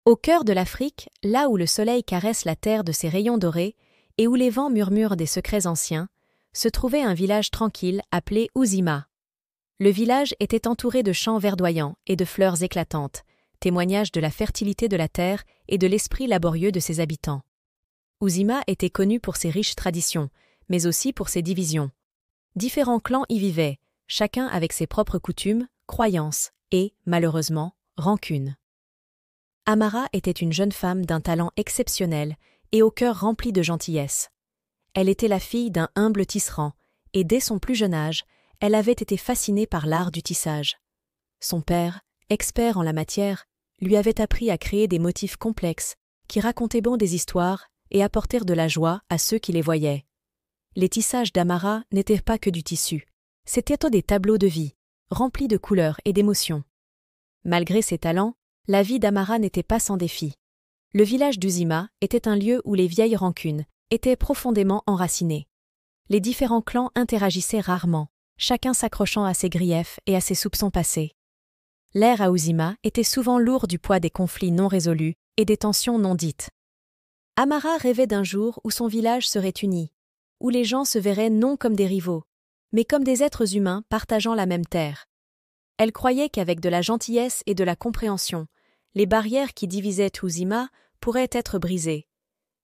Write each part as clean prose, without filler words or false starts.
Au cœur de l'Afrique, là où le soleil caresse la terre de ses rayons dorés et où les vents murmurent des secrets anciens, se trouvait un village tranquille appelé Uzima. Le village était entouré de champs verdoyants et de fleurs éclatantes, témoignage de la fertilité de la terre et de l'esprit laborieux de ses habitants. Uzima était connu pour ses riches traditions, mais aussi pour ses divisions. Différents clans y vivaient, chacun avec ses propres coutumes, croyances et, malheureusement, rancunes. Amara était une jeune femme d'un talent exceptionnel et au cœur rempli de gentillesse. Elle était la fille d'un humble tisserand, et dès son plus jeune âge, elle avait été fascinée par l'art du tissage. Son père, expert en la matière, lui avait appris à créer des motifs complexes qui racontaient bon des histoires et apportèrent de la joie à ceux qui les voyaient. Les tissages d'Amara n'étaient pas que du tissu, c'étaient des tableaux de vie, remplis de couleurs et d'émotions. Malgré ses talents, la vie d'Amara n'était pas sans défis. Le village d'Uzima était un lieu où les vieilles rancunes étaient profondément enracinées. Les différents clans interagissaient rarement, chacun s'accrochant à ses griefs et à ses soupçons passés. L'air à Uzima était souvent lourd du poids des conflits non résolus et des tensions non dites. Amara rêvait d'un jour où son village serait uni, où les gens se verraient non comme des rivaux, mais comme des êtres humains partageant la même terre. Elle croyait qu'avec de la gentillesse et de la compréhension, les barrières qui divisaient Uzima pourraient être brisées.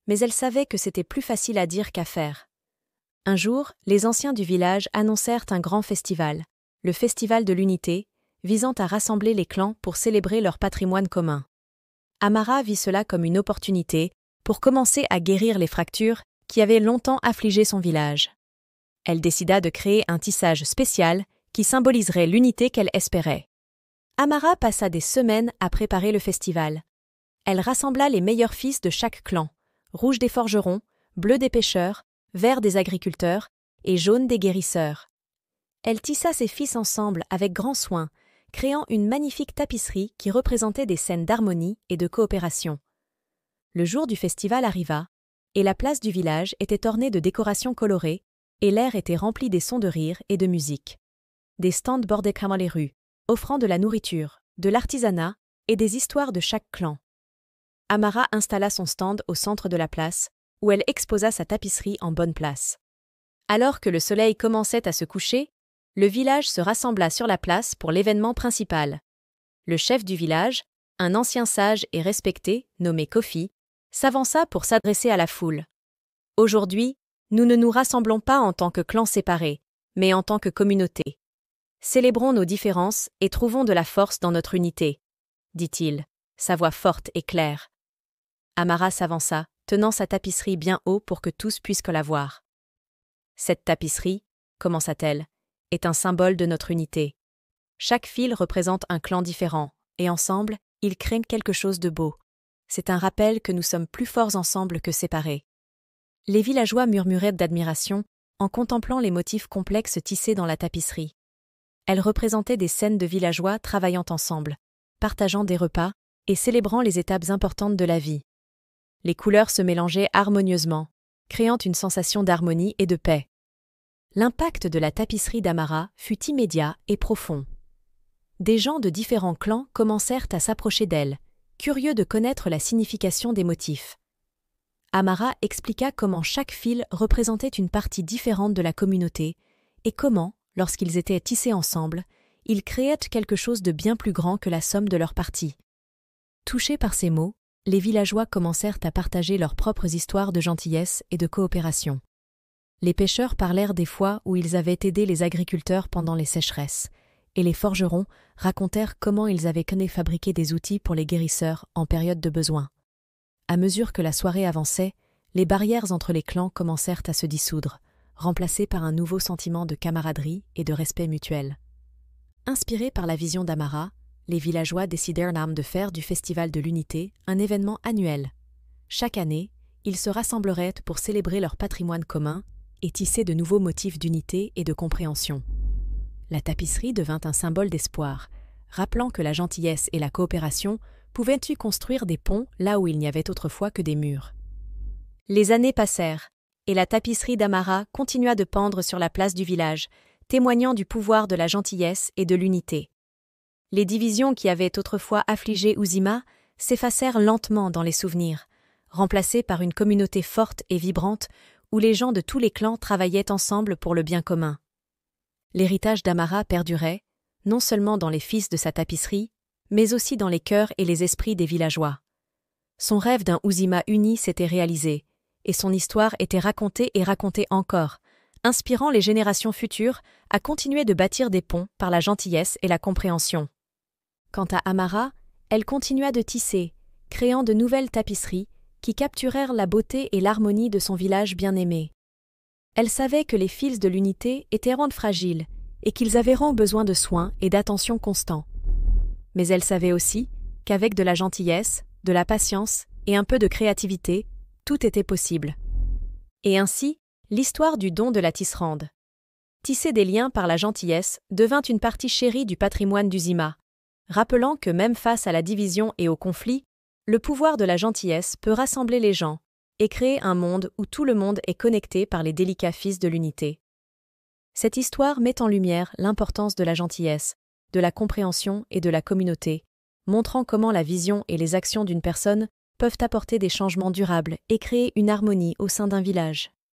Mais elle savait que c'était plus facile à dire qu'à faire. Un jour, les anciens du village annoncèrent un grand festival, le Festival de l'Unité, visant à rassembler les clans pour célébrer leur patrimoine commun. Amara vit cela comme une opportunité pour commencer à guérir les fractures qui avaient longtemps affligé son village. Elle décida de créer un tissage spécial qui symboliserait l'unité qu'elle espérait. Amara passa des semaines à préparer le festival. Elle rassembla les meilleurs fils de chaque clan, rouge des forgerons, bleu des pêcheurs, vert des agriculteurs et jaune des guérisseurs. Elle tissa ses fils ensemble avec grand soin, créant une magnifique tapisserie qui représentait des scènes d'harmonie et de coopération. Le jour du festival arriva, et la place du village était ornée de décorations colorées, et l'air était rempli des sons de rire et de musique. Des stands bordaient les rues, offrant de la nourriture, de l'artisanat et des histoires de chaque clan. Amara installa son stand au centre de la place, où elle exposa sa tapisserie en bonne place. Alors que le soleil commençait à se coucher, le village se rassembla sur la place pour l'événement principal. Le chef du village, un ancien sage et respecté, nommé Kofi, s'avança pour s'adresser à la foule. « Aujourd'hui, nous ne nous rassemblons pas en tant que clans séparés, mais en tant que communauté. Célébrons nos différences et trouvons de la force dans notre unité, » dit-il, sa voix forte et claire. Amara s'avança, tenant sa tapisserie bien haut pour que tous puissent la voir. « Cette tapisserie, commença-t-elle, est un symbole de notre unité. Chaque fil représente un clan différent, et ensemble, ils créent quelque chose de beau. C'est un rappel que nous sommes plus forts ensemble que séparés. » Les villageois murmuraient d'admiration en contemplant les motifs complexes tissés dans la tapisserie. Elle représentait des scènes de villageois travaillant ensemble, partageant des repas et célébrant les étapes importantes de la vie. Les couleurs se mélangeaient harmonieusement, créant une sensation d'harmonie et de paix. L'impact de la tapisserie d'Amara fut immédiat et profond. Des gens de différents clans commencèrent à s'approcher d'elle, curieux de connaître la signification des motifs. Amara expliqua comment chaque fil représentait une partie différente de la communauté et comment, lorsqu'ils étaient tissés ensemble, ils créaient quelque chose de bien plus grand que la somme de leurs parties. Touchés par ces mots, les villageois commencèrent à partager leurs propres histoires de gentillesse et de coopération. Les pêcheurs parlèrent des fois où ils avaient aidé les agriculteurs pendant les sécheresses, et les forgerons racontèrent comment ils avaient fabriqué des outils pour les guérisseurs en période de besoin. À mesure que la soirée avançait, les barrières entre les clans commencèrent à se dissoudre, remplacées par un nouveau sentiment de camaraderie et de respect mutuel. Inspirés par la vision d'Amara, les villageois décidèrent de faire du Festival de l'Unité un événement annuel. Chaque année, ils se rassembleraient pour célébrer leur patrimoine commun et tisser de nouveaux motifs d'unité et de compréhension. La tapisserie devint un symbole d'espoir, rappelant que la gentillesse et la coopération pouvaient construire des ponts là où il n'y avait autrefois que des murs. Les années passèrent, et la tapisserie d'Amara continua de pendre sur la place du village, témoignant du pouvoir de la gentillesse et de l'unité. Les divisions qui avaient autrefois affligé Uzima s'effacèrent lentement dans les souvenirs, remplacés par une communauté forte et vibrante où les gens de tous les clans travaillaient ensemble pour le bien commun. L'héritage d'Amara perdurait, non seulement dans les fils de sa tapisserie, mais aussi dans les cœurs et les esprits des villageois. Son rêve d'un Uzima uni s'était réalisé, et son histoire était racontée et racontée encore, inspirant les générations futures à continuer de bâtir des ponts par la gentillesse et la compréhension. Quant à Amara, elle continua de tisser, créant de nouvelles tapisseries qui capturèrent la beauté et l'harmonie de son village bien-aimé. Elle savait que les fils de l'unité étaient rendus fragiles et qu'ils avaient besoin de soins et d'attention constants. Mais elle savait aussi qu'avec de la gentillesse, de la patience et un peu de créativité, tout était possible. Et ainsi, l'histoire du don de la tisserande. Tisser des liens par la gentillesse devint une partie chérie du patrimoine d'Uzima, rappelant que même face à la division et au conflit, le pouvoir de la gentillesse peut rassembler les gens et créer un monde où tout le monde est connecté par les délicats fils de l'unité. Cette histoire met en lumière l'importance de la gentillesse, de la compréhension et de la communauté, montrant comment la vision et les actions d'une personne peuvent apporter des changements durables et créer une harmonie au sein d'un village.